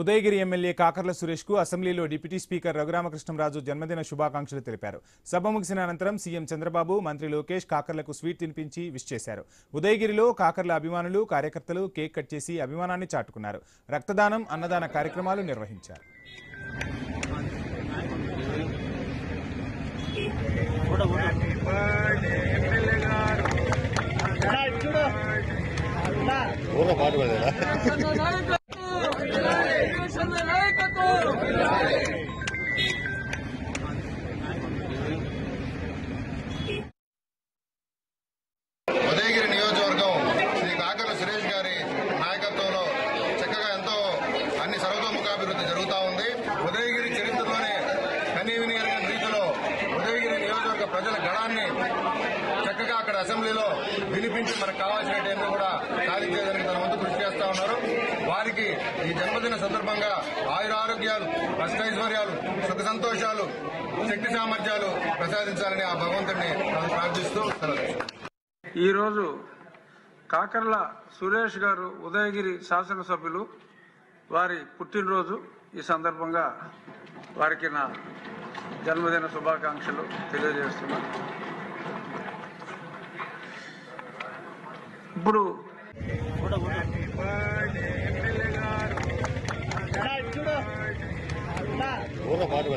Udayagiri MLA Kakarla Suresh కు అసెంబ్లీలో deputy speaker Raghurama Krishnam Raju జన్మదిన శుభాకాంక్షలు తెలిపారు. సభ ముగిసిన అనంతరం సీఎం చంద్రబాబు, మంత్రి లోకేష్ కాకర్లకు స్వీట్ తినిపించి విష్ చేశారు. ఉదయగిరిలో కాకర్ల అభిమానులు, కార్యకర్తలు కేక్ కట్ చేసి అభిమానాన్ని చాటుకున్నారు. రక్తదానం, అన్నదాన కార్యక్రమాలు నిర్వహించారు. ఉదయగిరి నియోజకవర్గం శ్రీ కాకర్ల సురేష్ గారి నాయకత్వంలో చక్కగా ఎంతో అన్ని సర్వతోముఖాభివృద్ధి జరుగుతూ ఉంది. ఉదయగిరి చరిత్రలోనే కనీవిని ఎరగని రీతిలో ఉదయగిరి నియోజకవర్గ ప్రజల గళాన్ని చక్కగా అక్కడ అసెంబ్లీలో వినిపించి మనకు కావాల్సినటువంటి కూడా సాధించేదానికి తన వంతు కృషి చేస్తా ఉన్నారు. వారికి ఈ జన్మదిన సందర్భంగా ఆయురారోగ్యాలు, అష్టైశ్వర్యాలు, సుఖ సంతోషాలు, శక్తి సామర్థ్యాలు ప్రసాదించాలని ఆ భగవంతుడిని ప్రార్థిస్తూ ఈరోజు కాకర్ల సురేష్ గారు ఉదయగిరి శాసనసభ్యులు వారి పుట్టినరోజు. ఈ సందర్భంగా వారికి నా జన్మదిన శుభాకాంక్షలు తెలియజేస్తున్నాను. ఇప్పుడు పాటు